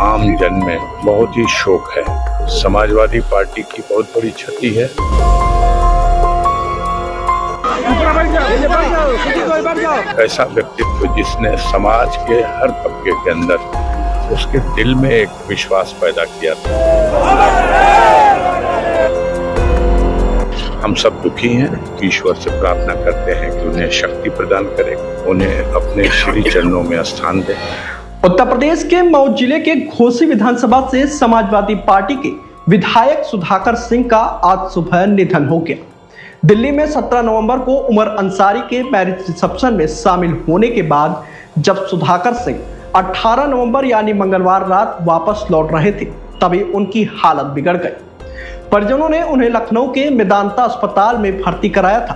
आम जन में बहुत ही शोक है। समाजवादी पार्टी की बहुत बड़ी क्षति है। ऐसा व्यक्तित्व जिसने समाज के हर तबके के अंदर उसके दिल में एक विश्वास पैदा किया था। हम सब दुखी हैं, ईश्वर से प्रार्थना करते हैं कि उन्हें शक्ति प्रदान करे, उन्हें अपने श्री चरणों में स्थान दे। उत्तर प्रदेश के मऊ जिले के घोसी विधानसभा से समाजवादी पार्टी के विधायक सुधाकर सिंह का आज सुबह निधन हो गया। दिल्ली में 17 नवंबर को उमर अंसारी के मैरिज रिसेप्शन में शामिल होने के बाद जब सुधाकर सिंह 18 नवंबर यानी मंगलवार रात वापस लौट रहे थे, तभी उनकी हालत बिगड़ गई। परिजनों ने उन्हें लखनऊ के मेदांता अस्पताल में भर्ती कराया था।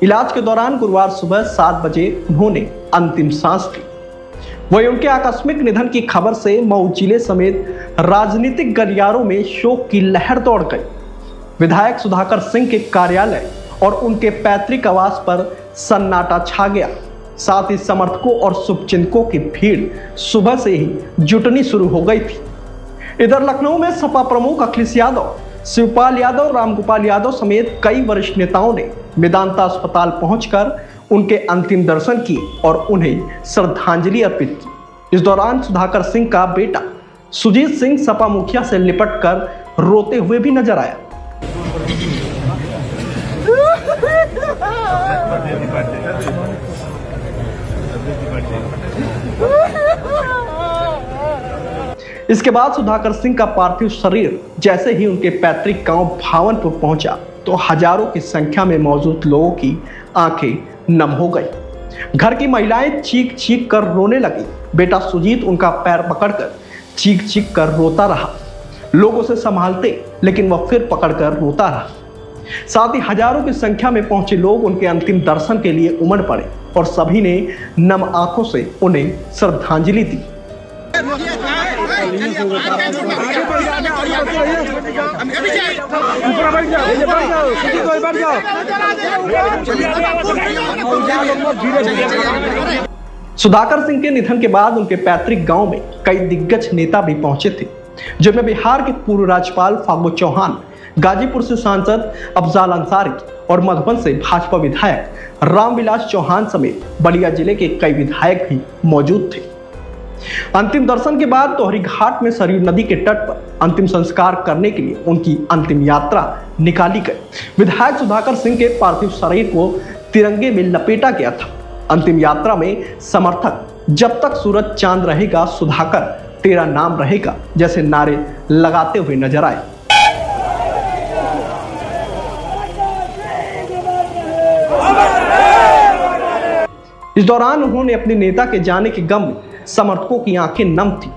इलाज के दौरान गुरुवार सुबह 7 बजे उन्होंने अंतिम सांस ली। वहीं उनके आकस्मिक निधन की खबर से मऊ जिले समेत राजनीतिक गलियारों में शोक की लहर दौड़ गई। विधायक सुधाकर सिंह के कार्यालय और उनके पैतृक आवास पर सन्नाटा छा गया। साथ ही समर्थकों और शुभचिंतकों की भीड़ सुबह से ही जुटनी शुरू हो गई थी। इधर लखनऊ में सपा प्रमुख अखिलेश यादव, शिवपाल यादव, रामगोपाल यादव समेत कई वरिष्ठ नेताओं ने मेदांता अस्पताल पहुंचकर उनके अंतिम दर्शन किए और उन्हें श्रद्धांजलि अर्पित की। इस दौरान सुधाकर सिंह का बेटा सुजीत सिंह सपा मुखिया से लिपट कर रोते हुए भी नजर आया। इसके बाद सुधाकर सिंह का पार्थिव शरीर जैसे ही उनके पैतृक गांव भावनपुर पहुंचा तो हजारों की संख्या में मौजूद लोगों की आंखें नम हो गई। घर की महिलाएं चीख चीख कर रोने लगी। बेटा सुजीत उनका पैर पकड़कर चीख चीख कर रोता रहा। लोग उसे संभालते लेकिन वह फिर पकड़कर रोता रहा। साथ ही हजारों की संख्या में पहुंचे लोग उनके अंतिम दर्शन के लिए उमड़ पड़े और सभी ने नम आंखों से उन्हें श्रद्धांजलि दी। सुधाकर सिंह के निधन के बाद उनके पैतृक गांव में कई दिग्गज नेता भी पहुंचे थे, जिनमें बिहार के पूर्व राज्यपाल फागू चौहान, गाजीपुर से सांसद अफजाल अंसारी और मधुबन से भाजपा विधायक रामविलास चौहान समेत बलिया जिले के कई विधायक भी मौजूद थे। अंतिम दर्शन के बाद तोहरी घाट में सरयू नदी के तट पर अंतिम संस्कार करने के लिए उनकी अंतिम यात्रा निकाली गई। विधायक सुधाकर सिंह के पार्थिव शरीर को तिरंगे में लपेटा गया था। अंतिम यात्रा में समर्थक जब तक सूरज चांद रहेगा सुधाकर तेरा नाम रहेगा जैसे नारे लगाते हुए नजर आए। इस दौरान उन्होंने अपने नेता के जाने के गम में समर्थकों की आंखें नम थी,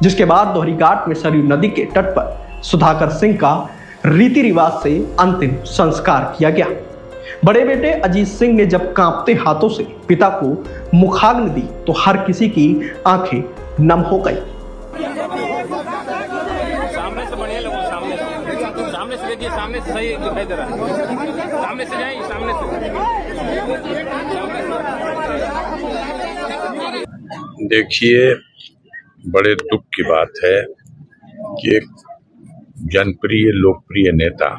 जिसके बाद दोहरी घाट में सरयू नदी के तट पर सुधाकर सिंह का रीति रिवाज से अंतिम संस्कार किया गया। बड़े बेटे अजीत सिंह ने जब कांपते हाथों से पिता को मुखाग्नि दी तो हर किसी की आंखें नम हो गई। सामने से सही दिखाई दे रहा है। सामने से जाइए, सामने से। देखिए, बड़े दुख की बात है कि एक जनप्रिय लोकप्रिय नेता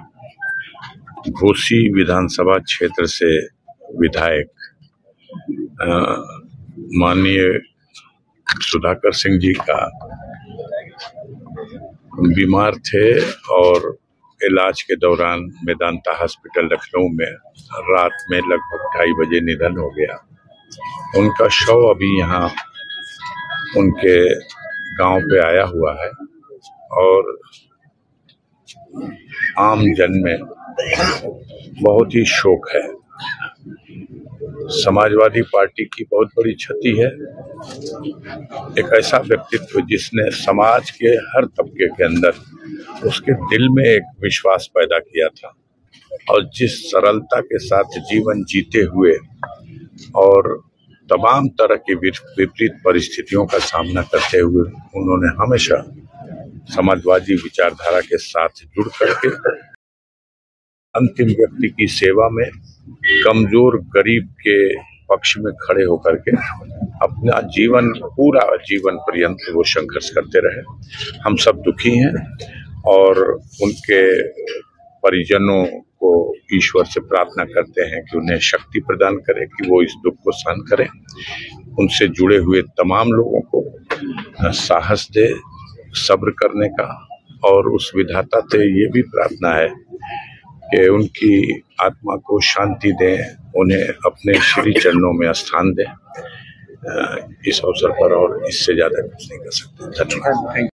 घोसी विधानसभा क्षेत्र से विधायक माननीय सुधाकर सिंह जी का बीमार थे और इलाज के दौरान मेदांता हॉस्पिटल लखनऊ में रात में लगभग 2:30 बजे निधन हो गया। उनका शव अभी यहाँ उनके गांव पे आया हुआ है और आम जन में बहुत ही शोक है। समाजवादी पार्टी की बहुत बड़ी क्षति है। एक ऐसा व्यक्तित्व जिसने समाज के हर तबके के अंदर उसके दिल में एक विश्वास पैदा किया था और जिस सरलता के साथ जीवन जीते हुए और तमाम तरह की विपरीत परिस्थितियों का सामना करते हुए उन्होंने हमेशा समाजवादी विचारधारा के साथ जुड़ करके अंतिम व्यक्ति की सेवा में, कमजोर गरीब के पक्ष में खड़े होकर के अपना पूरा जीवन पर्यंत वो संघर्ष करते रहे। हम सब दुखी हैं और उनके परिजनों को ईश्वर से प्रार्थना करते हैं कि उन्हें शक्ति प्रदान करे कि वो इस दुख को सहन करें। उनसे जुड़े हुए तमाम लोगों को साहस दे, सब्र करने का, और उस विधाता से ये भी प्रार्थना है कि उनकी आत्मा को शांति दें, उन्हें अपने श्री चरणों में स्थान दें। इस अवसर पर और इससे ज्यादा कुछ नहीं कर सकते। धन्यवाद।